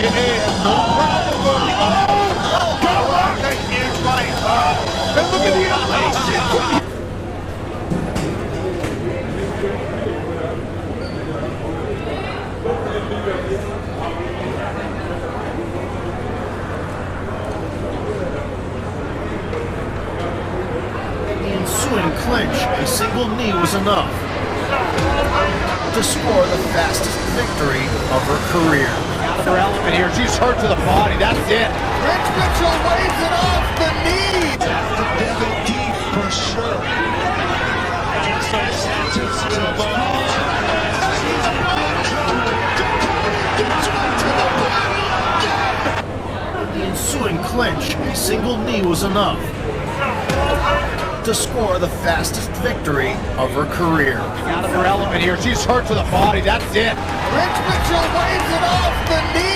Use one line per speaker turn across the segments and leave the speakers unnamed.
no problem. Oh, come on! And look at the elevation!
The ensuing clinch, a single knee was enough to score the fastest victory of her career.
Out of her element here. She's hurt to the body. That's it. Rich Mitchell waves it off the knee. That's the devil deep for sure.
The ensuing clinch, a single knee was enough to score the fastest victory of her career.
Out of her element here. She's hurt to the body. That's it. Rich Mitchell waves it off the knee.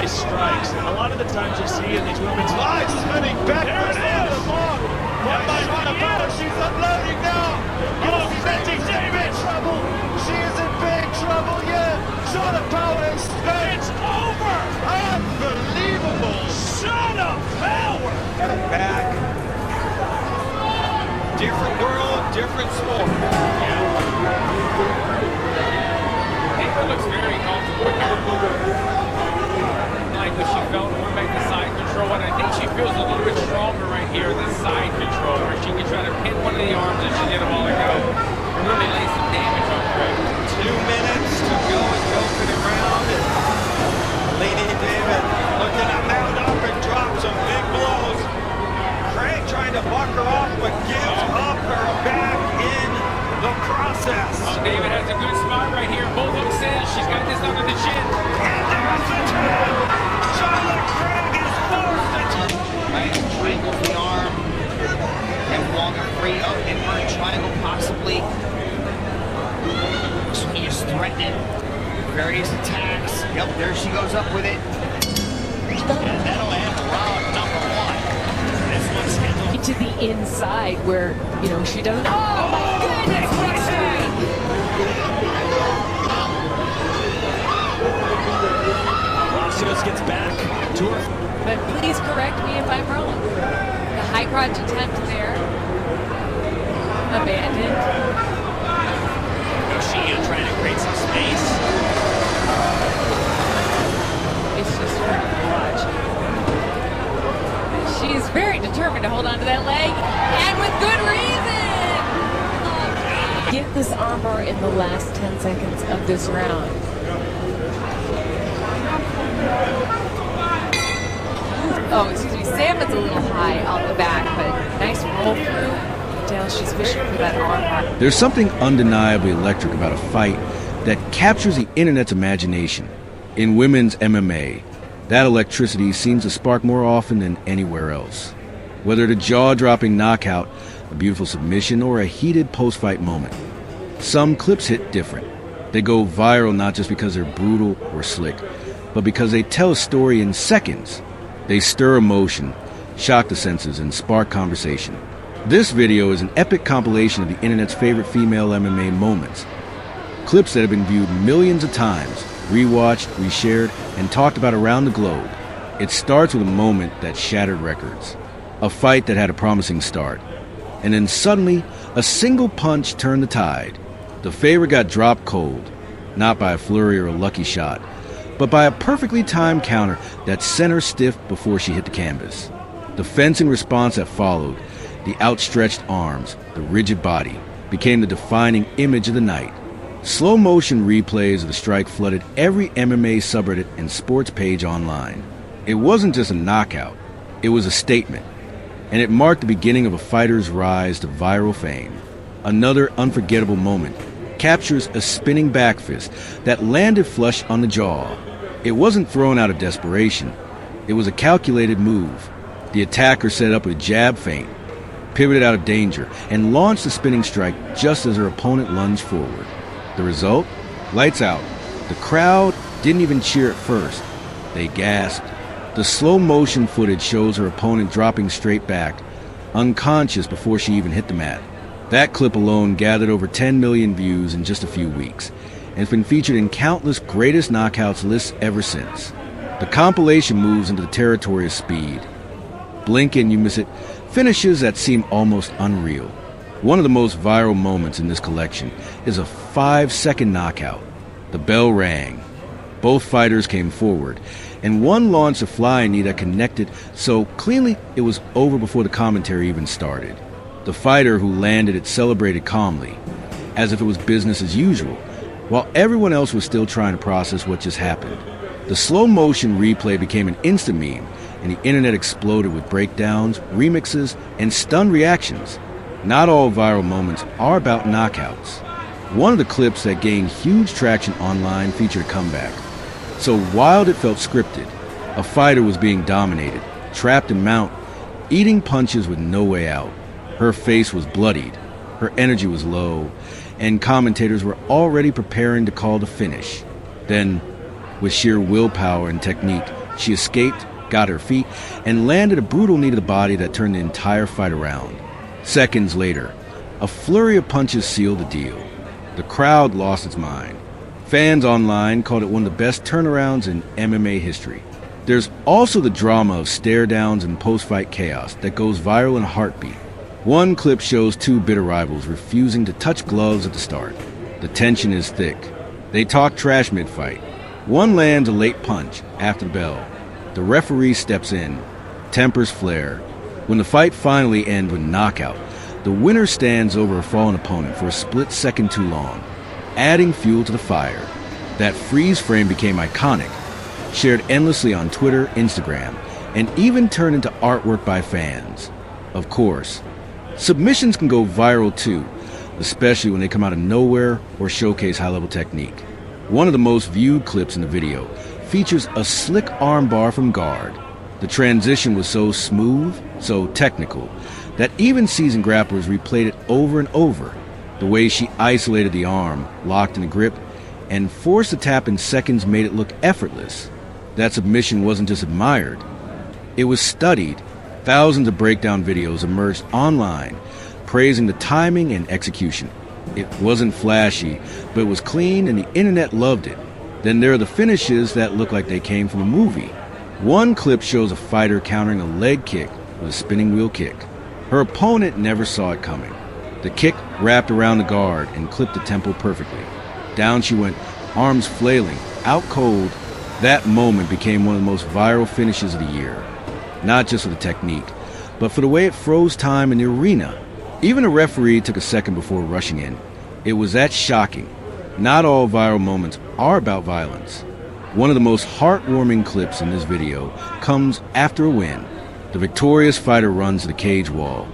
Strikes. And a lot of the times you see in these women's lives spinning backwards on the mark. She's unloading now. Oh, Betty Davis. Trouble. She is in big trouble. Yeah. Shot of power. It's over. Unbelievable. Shot of power. Back. Different world, different sport.
It looks very comfortable. Like what she felt going back to side control, and I think she feels a little bit stronger right here, this side control, where she can try to pin one of the arms as she did a while ago and really lay some damage on Craig.
2 minutes to go and go to the ground. Lady David looking to mount up and drop some big blows. Craig trying to buck her off, but gives up her back in the process.
David has a good spot right here. Both hooks in. She's got this under the chin.
And there's the tap. Charlotte Craig is forced to
right, triangle the arm. And Walker free up in her triangle, possibly. She is threatening various attacks. Yep, there she goes up with it. And that'll end round number 1. This one's scheduled
To the inside where, she doesn't. Oh my goodness, what a strike!
Palacios gets back to her.
But please correct me if I'm wrong. The high crotch attempt there. Abandoned.
Yoshida trying to create some space.
It's just hard to watch. She's very determined to hold on to that leg, and with good reason! Get this armbar in the last 10 seconds of this round. Oh, excuse me, Salmon's a little high on the back, but nice roll through. Dale, she's fishing for that armbar.
There's something undeniably electric about a fight that captures the internet's imagination. In women's MMA, that electricity seems to spark more often than anywhere else. Whether it's a jaw-dropping knockout, a beautiful submission, or a heated post-fight moment, some clips hit different. They go viral not just because they're brutal or slick, but because they tell a story in seconds. They stir emotion, shock the senses, and spark conversation. This video is an epic compilation of the internet's favorite female MMA moments. Clips that have been viewed millions of times, rewatched, reshared, and talked about around the globe. It starts with a moment that shattered records. A fight that had a promising start. And then suddenly, a single punch turned the tide. The favorite got dropped cold, not by a flurry or a lucky shot, but by a perfectly timed counter that sent her stiff before she hit the canvas. The fencing response that followed, the outstretched arms, the rigid body, became the defining image of the night. Slow motion replays of the strike flooded every MMA subreddit and sports page online. It wasn't just a knockout, it was a statement, and it marked the beginning of a fighter's rise to viral fame. Another unforgettable moment captures a spinning back fist that landed flush on the jaw. It wasn't thrown out of desperation, it was a calculated move. The attacker set up a jab feint, pivoted out of danger, and launched a spinning strike just as her opponent lunged forward. The result? Lights out. The crowd didn't even cheer at first. They gasped. The slow motion footage shows her opponent dropping straight back, unconscious before she even hit the mat. That clip alone gathered over 10 million views in just a few weeks, and has been featured in countless greatest knockouts lists ever since. The compilation moves into the territory of speed. Blink and you miss it, finishes that seem almost unreal. One of the most viral moments in this collection is a 5-second knockout. The bell rang. Both fighters came forward, and one launched a flying knee that connected so cleanly it was over before the commentary even started. The fighter who landed it celebrated calmly, as if it was business as usual, while everyone else was still trying to process what just happened. The slow motion replay became an instant meme, and the internet exploded with breakdowns, remixes, and stunned reactions. Not all viral moments are about knockouts. One of the clips that gained huge traction online featured a comeback. So wild it felt scripted, a fighter was being dominated, trapped in mount, eating punches with no way out. Her face was bloodied, her energy was low, and commentators were already preparing to call the finish. Then, with sheer willpower and technique, she escaped, got her feet, and landed a brutal knee to the body that turned the entire fight around. Seconds later, a flurry of punches sealed the deal. The crowd lost its mind. Fans online called it one of the best turnarounds in MMA history. There's also the drama of stare-downs and post-fight chaos that goes viral in a heartbeat. One clip shows two bitter rivals refusing to touch gloves at the start. The tension is thick. They talk trash mid-fight. One lands a late punch after the bell. The referee steps in. Tempers flare. When the fight finally ends with knockout, the winner stands over a fallen opponent for a split second too long, adding fuel to the fire. That freeze frame became iconic, shared endlessly on Twitter, Instagram, and even turned into artwork by fans. Of course, submissions can go viral too, especially when they come out of nowhere or showcase high-level technique. One of the most viewed clips in the video features a slick armbar from guard. The transition was so smooth, so technical, that even seasoned grapplers replayed it over and over. The way she isolated the arm, locked in a grip, and forced the tap in seconds made it look effortless. That submission wasn't just admired, it was studied. Thousands of breakdown videos emerged online, praising the timing and execution. It wasn't flashy, but it was clean and the internet loved it. Then there are the finishes that look like they came from a movie. One clip shows a fighter countering a leg kick with a spinning wheel kick. Her opponent never saw it coming. The kick wrapped around the guard and clipped the temple perfectly. Down she went, arms flailing, out cold. That moment became one of the most viral finishes of the year. Not just for the technique, but for the way it froze time in the arena. Even a referee took a second before rushing in. It was that shocking. Not all viral moments are about violence. One of the most heartwarming clips in this video comes after a win. The victorious fighter runs to the cage wall,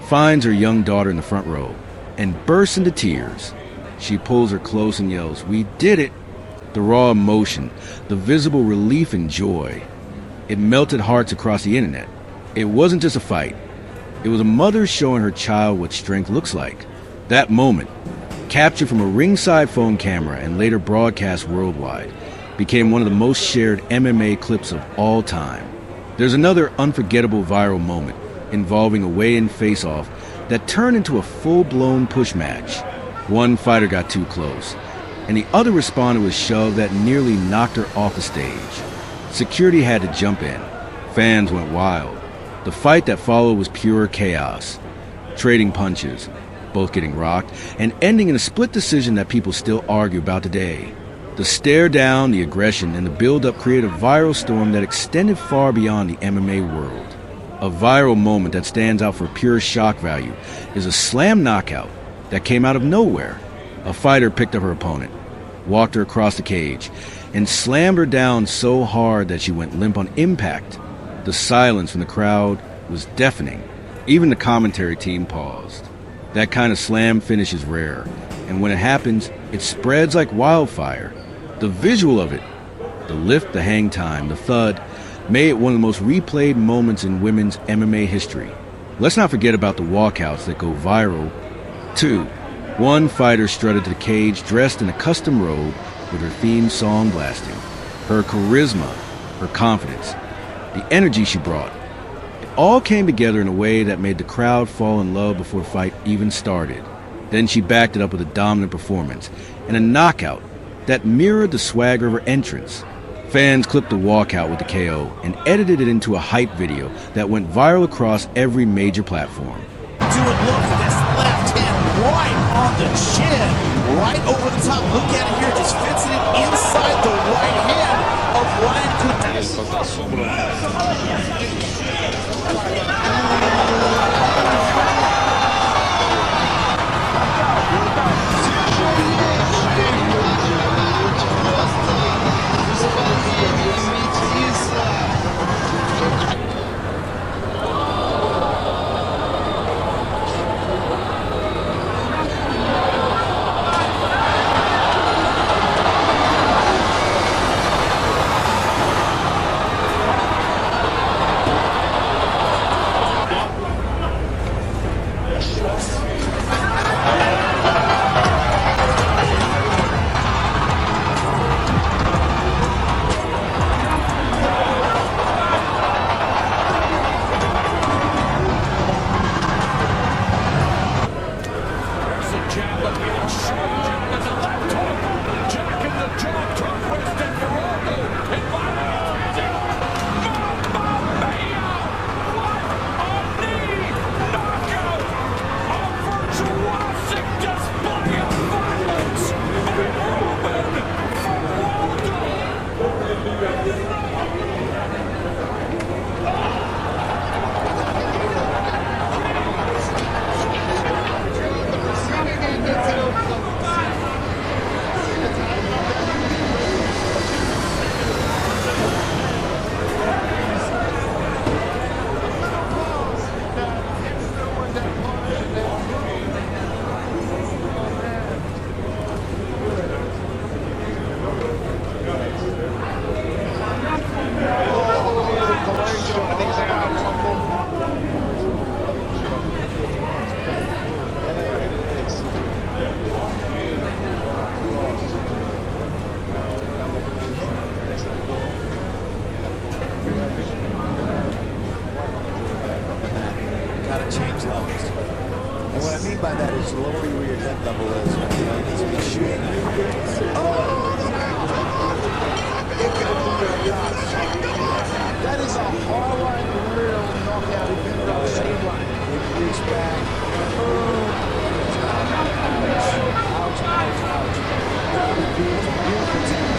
finds her young daughter in the front row, and bursts into tears. She pulls her close and yells, "We did it!" The raw emotion, the visible relief and joy. It melted hearts across the internet. It wasn't just a fight. It was a mother showing her child what strength looks like. That moment, captured from a ringside phone camera and later broadcast worldwide, became one of the most shared MMA clips of all time. There's another unforgettable viral moment involving a weigh-in face-off that turned into a full-blown push match. One fighter got too close, and the other responded with a shove that nearly knocked her off the stage. Security had to jump in. Fans went wild. The fight that followed was pure chaos. Trading punches, both getting rocked, and ending in a split decision that people still argue about today. The stare down, the aggression, and the build-up created a viral storm that extended far beyond the MMA world. A viral moment that stands out for pure shock value is a slam knockout that came out of nowhere. A fighter picked up her opponent, walked her across the cage, and slammed her down so hard that she went limp on impact. The silence from the crowd was deafening. Even the commentary team paused. That kind of slam finish is rare, and when it happens, it spreads like wildfire. The visual of it, the lift, the hang time, the thud, made it one of the most replayed moments in women's MMA history. Let's not forget about the walkouts that go viral, too. One fighter strutted to the cage dressed in a custom robe with her theme song blasting. Her charisma, her confidence, the energy she brought. It all came together in a way that made the crowd fall in love before the fight even started. Then she backed it up with a dominant performance and a knockout that mirrored the swagger of her entrance. Fans clipped the walkout with the KO and edited it into a hype video that went viral across every major platform.
Do it, look at this left hand right on the chin, right over the top. Look at it here, just fits it inside the right hand of Ryan is lowering where your head level is. You know, you need to be shooting. That is a hard-line, real knockout. He been around the same line. He reached back. Ouch, ouch, ouch. Beautiful technique.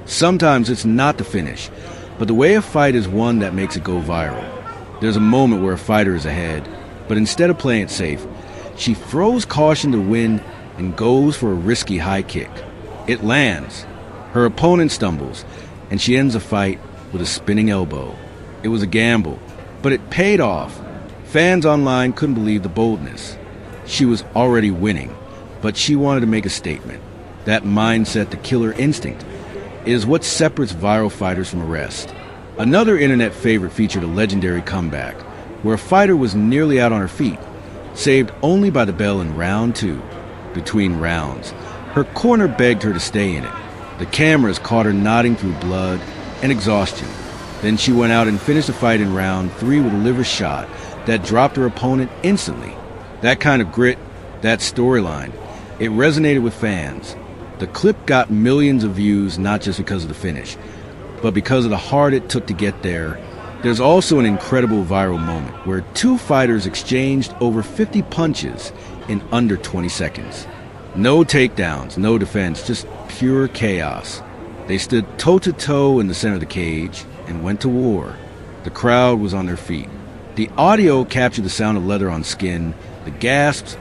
Sometimes it's not the finish, but the way a fight is won that makes it go viral. There's a moment where a fighter is ahead, but instead of playing it safe, she throws caution to win and goes for a risky high kick. It lands. Her opponent stumbles, and she ends the fight with a spinning elbow. It was a gamble, but it paid off. Fans online couldn't believe the boldness. She was already winning, but she wanted to make a statement. That mindset, the killer instinct, is what separates viral fighters from the rest. Another internet favorite featured a legendary comeback, where a fighter was nearly out on her feet, saved only by the bell in round 2. Between rounds, her corner begged her to stay in it. The cameras caught her nodding through blood and exhaustion. Then she went out and finished the fight in round 3 with a liver shot that dropped her opponent instantly. That kind of grit, that storyline, it resonated with fans. The clip got millions of views not just because of the finish, but because of the heart it took to get there. There's also an incredible viral moment where 2 fighters exchanged over 50 punches in under 20 seconds. No takedowns, no defense, just pure chaos. They stood toe-to-toe in the center of the cage and went to war. The crowd was on their feet. The audio captured the sound of leather on skin, the gasps,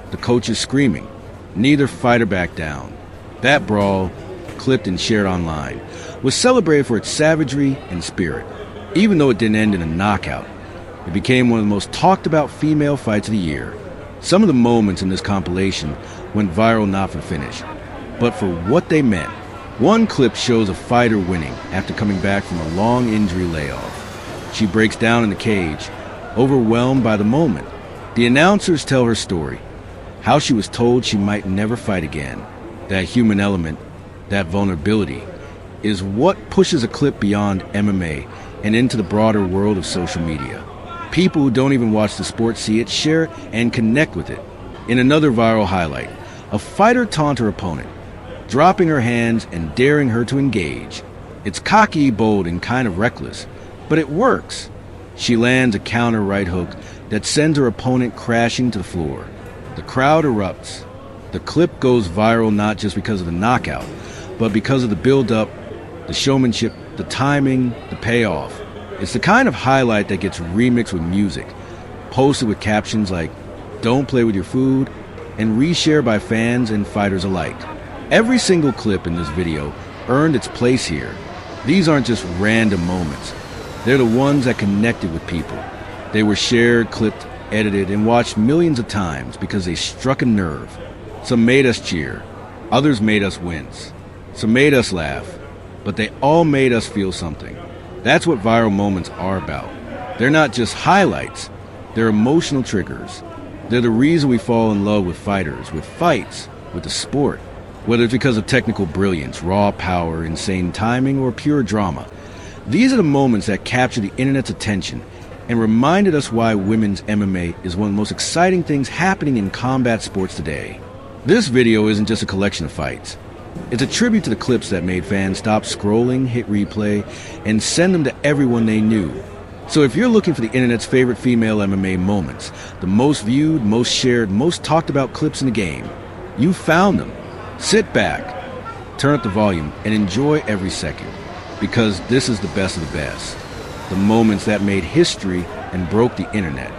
the coaches screaming. Neither fighter backed down. That brawl, clipped and shared online, was celebrated for its savagery and spirit. Even though it didn't end in a knockout, it became one of the most talked about female fights of the year. Some of the moments in this compilation went viral not for finish, but for what they meant. One clip shows a fighter winning after coming back from a long injury layoff. She breaks down in the cage, overwhelmed by the moment. The announcers tell her story, how she was told she might never fight again. That human element, that vulnerability, is what pushes a clip beyond MMA and into the broader world of social media. People who don't even watch the sport see it, share it, and connect with it. In another viral highlight, a fighter taunts her opponent, dropping her hands and daring her to engage. It's cocky, bold, and kind of reckless, but it works. She lands a counter right hook that sends her opponent crashing to the floor. The crowd erupts. The clip goes viral not just because of the knockout, but because of the build-up, the showmanship, the timing, the payoff. It's the kind of highlight that gets remixed with music, posted with captions like, "Don't play with your food," and reshared by fans and fighters alike. Every single clip in this video earned its place here. These aren't just random moments. They're the ones that connected with people. They were shared, clipped, edited, and watched millions of times because they struck a nerve. Some made us cheer, others made us wince, some made us laugh, but they all made us feel something. That's what viral moments are about. They're not just highlights, they're emotional triggers. They're the reason we fall in love with fighters, with fights, with the sport. Whether it's because of technical brilliance, raw power, insane timing, or pure drama. These are the moments that capture the internet's attention and reminded us why women's MMA is one of the most exciting things happening in combat sports today. This video isn't just a collection of fights. It's a tribute to the clips that made fans stop scrolling, hit replay, and send them to everyone they knew. So if you're looking for the internet's favorite female MMA moments, the most viewed, most shared, most talked about clips in the game, you found them. Sit back, turn up the volume, and enjoy every second. Because this is the best of the best. The moments that made history and broke the internet.